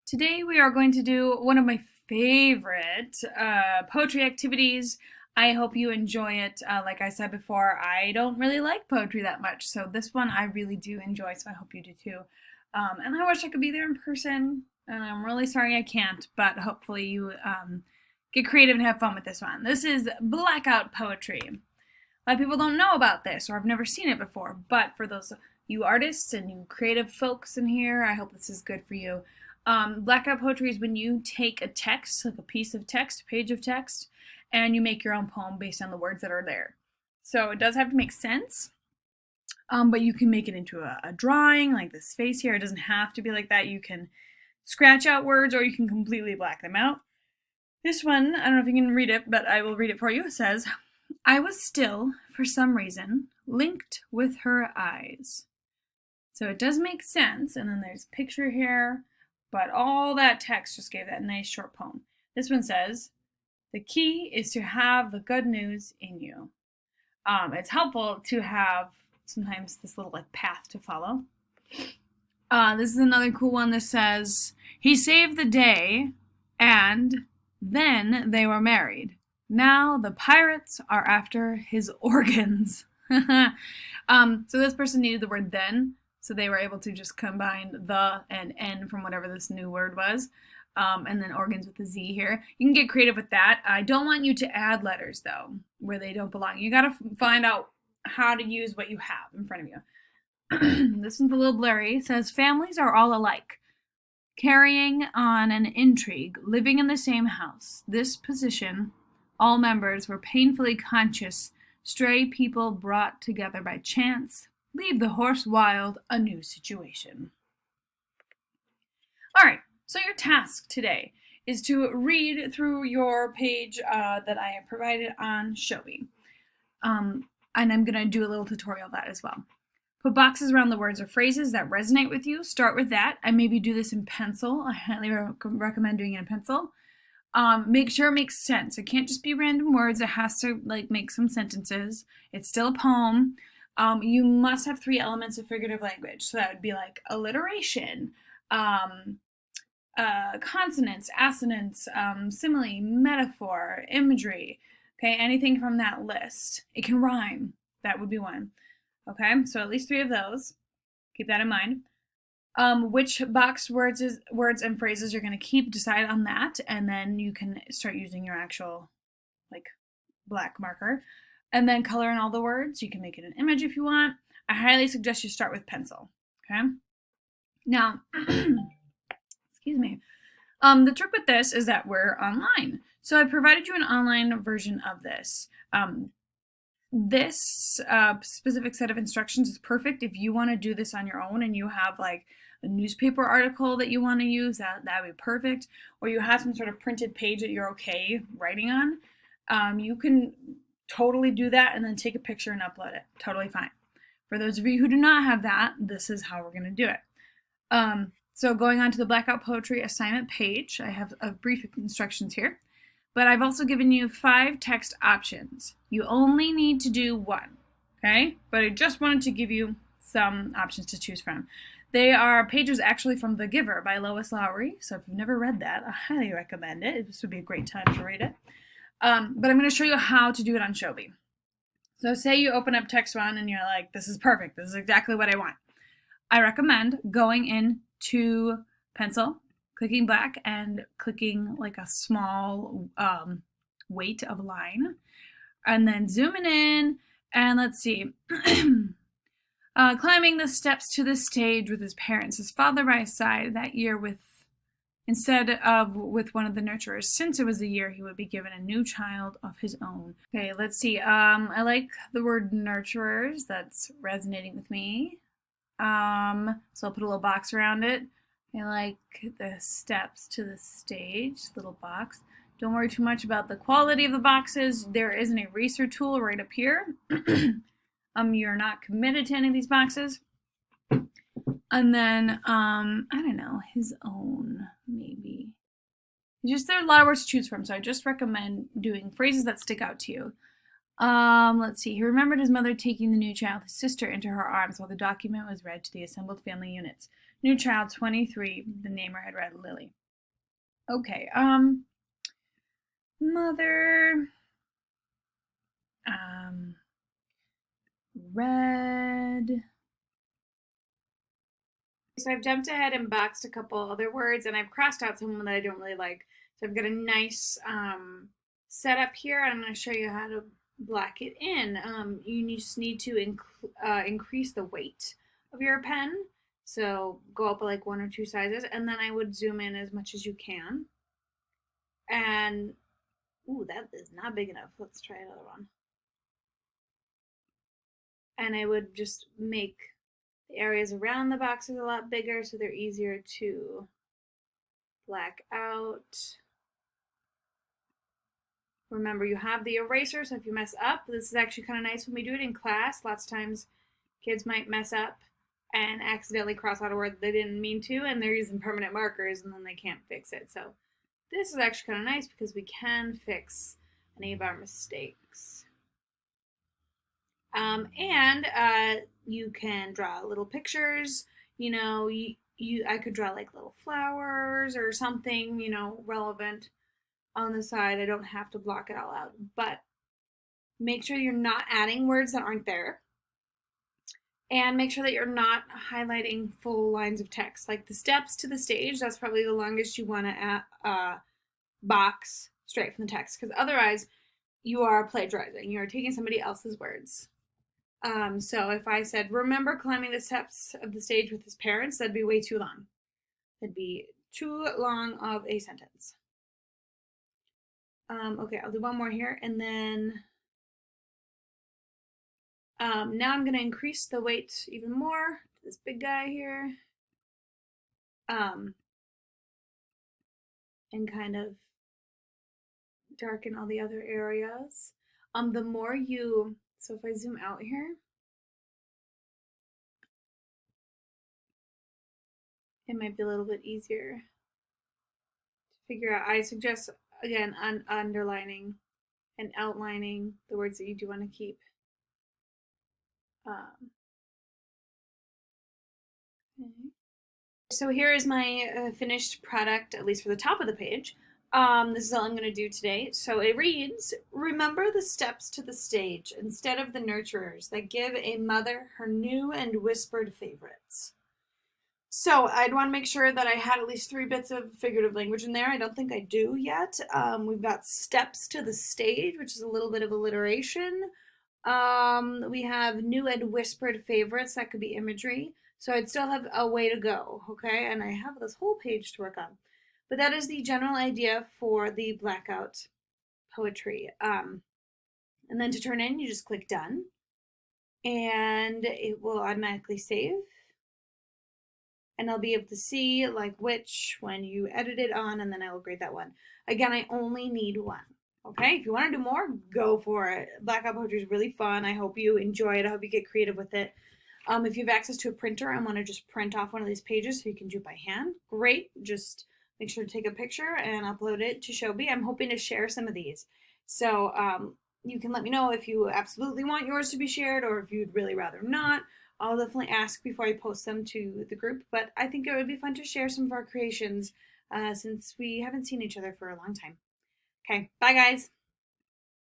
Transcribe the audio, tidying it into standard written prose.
Today we are going to do one of my favorite poetry activities. I hope you enjoy it. Like I said before, I don't really like poetry that much, so this one I really do enjoy, so I hope you do too. And I wish I could be there in person, and I'm really sorry I can't, but hopefully you get creative and have fun with this one. This is blackout poetry. A lot of people don't know about this or have never seen it before, but for those you artists and you creative folks in here, I hope this is good for you. Blackout poetry is when you take a text, like a piece of text, a page of text, and you make your own poem based on the words that are there. So it does have to make sense, but you can make it into a drawing, like this face here. It doesn't have to be like that. You can scratch out words or you can completely black them out. This one, I don't know if you can read it, but I will read it for you. It says, I was still, for some reason, linked with her eyes. So it does make sense, and then there's a picture here, but all that text just gave that nice short poem. This one says, the key is to have the good news in you. It's helpful to have sometimes this little like path to follow. This is another cool one that says, he saved the day and then they were married. Now the pirates are after his organs. So this person needed the word then, so they were able to just combine the and N from whatever this new word was, and then organs with the Z here. You can get creative with that. I don't want you to add letters, though, where they don't belong. You got to find out how to use what you have in front of you. This one's a little blurry. It says, families are all alike, carrying on an intrigue, living in the same house. This position, all members were painfully conscious, stray people brought together by chance, leave the horse wild, a new situation. All right, so your task today is to read through your page that I have provided on Showy. And I'm going to do a little tutorial of that as well. Put boxes around the words or phrases that resonate with you. Start with that, and maybe do this in pencil. I highly recommend doing it in pencil. Make sure it makes sense. It can't just be random words. It has to like make some sentences. It's still a poem. You must have 3 elements of figurative language. So that would be like alliteration, consonants, assonance, simile, metaphor, imagery. Okay, anything from that list. It can rhyme. That would be one. Okay, so at least 3 of those. Keep that in mind. Which boxed words and phrases you're going to keep, decide on that, and then you can start using your actual like black marker. And then color in all the words. You can make it an image if you want. I highly suggest you start with pencil. Okay? Now, excuse me. The trick with this is that we're online. So I provided you an online version of this. This specific set of instructions is perfect if you want to do this on your own and you have like a newspaper article that you want to use, that would be perfect. Or you have some sort of printed page that you're okay writing on. You can totally do that and then take a picture and upload it. Totally fine. For those of you who do not have that, this is how we're going to do it. So going on to the Blackout Poetry assignment page, I have brief instructions here. But I've also given you 5 text options. You only need to do 1, okay? But I just wanted to give you some options to choose from. They are pages actually from The Giver by Lois Lowry. So if you've never read that, I highly recommend it. This would be a great time to read it. But I'm going to show you how to do it on Showy. So say you open up text 1 and you're like, this is perfect. This is exactly what I want. I recommend going into pencil, clicking black, and clicking like a small weight of line, and then zooming in, and let's see, climbing the steps to the stage with his parents, his father by his side that year instead of with one of the nurturers, since it was the year he would be given a new child of his own. Okay, let's see. I like the word nurturers. That's resonating with me. So I'll put a little box around it. I like the steps to the stage, little box. Don't worry too much about the quality of the boxes. There is an eraser tool right up here. You're not committed to any of these boxes. And then, I don't know, his own, maybe. There are a lot of words to choose from, so I just recommend doing phrases that stick out to you. Let's see. He remembered his mother taking the new child, his sister, into her arms while the document was read to the assembled family units. New child 23. The name I had read Lily. Okay. Mother. Um, Red. So I've jumped ahead and boxed a couple other words, and I've crossed out some that I don't really like. So I've got a nice setup here. I'm going to show you how to black it in. You just need to increase the weight of your pen. So go up like 1 or 2 sizes, and then I would zoom in as much as you can. And, ooh, that is not big enough. Let's try another one. And I would just make the areas around the boxes a lot bigger so they're easier to black out. Remember, you have the eraser, so if you mess up, this is actually kind of nice when we do it in class. Lots of times kids might mess up and accidentally cross out a word that they didn't mean to, and they're using permanent markers and then they can't fix it. So this is actually kind of nice because we can fix any of our mistakes. And you can draw little pictures. I could draw like little flowers or something, relevant on the side. I don't have to block it all out, but make sure you're not adding words that aren't there. And make sure that you're not highlighting full lines of text. Like the steps to the stage, that's probably the longest you want to box straight from the text, because otherwise you are plagiarizing. You are taking somebody else's words. So if I said, remember climbing the steps of the stage with his parents, that'd be way too long. That'd be too long of a sentence. Okay, I'll do one more here, and then now I'm going to increase the weight even more to this big guy here, and kind of darken all the other areas. So if I zoom out here, it might be a little bit easier to figure out. I suggest, again, underlining and outlining the words that you do want to keep. Okay. So here is my finished product, at least for the top of the page. This is all I'm going to do today. So it reads, remember the steps to the stage instead of the nurturers that give a mother her new and whispered favorites. So I'd want to make sure that I had at least 3 bits of figurative language in there. I don't think I do yet. We've got steps to the stage, which is a little bit of alliteration. We have new and whispered favorites. That could be imagery. So I'd still have a way to go, okay? And I have this whole page to work on. But that is the general idea for the blackout poetry. And then to turn in, you just click done. And it will automatically save. And I'll be able to see like which one you edited on, and then I will grade that one. Again, I only need one. Okay, if you want to do more, go for it. Blackout poetry is really fun. I hope you enjoy it. I hope you get creative with it. If you have access to a printer and want to just print off one of these pages so you can do it by hand, great. Just make sure to take a picture and upload it to Shobi. I'm hoping to share some of these. So you can let me know if you absolutely want yours to be shared or if you'd really rather not. I'll definitely ask before I post them to the group, but I think it would be fun to share some of our creations since we haven't seen each other for a long time. Okay, bye guys.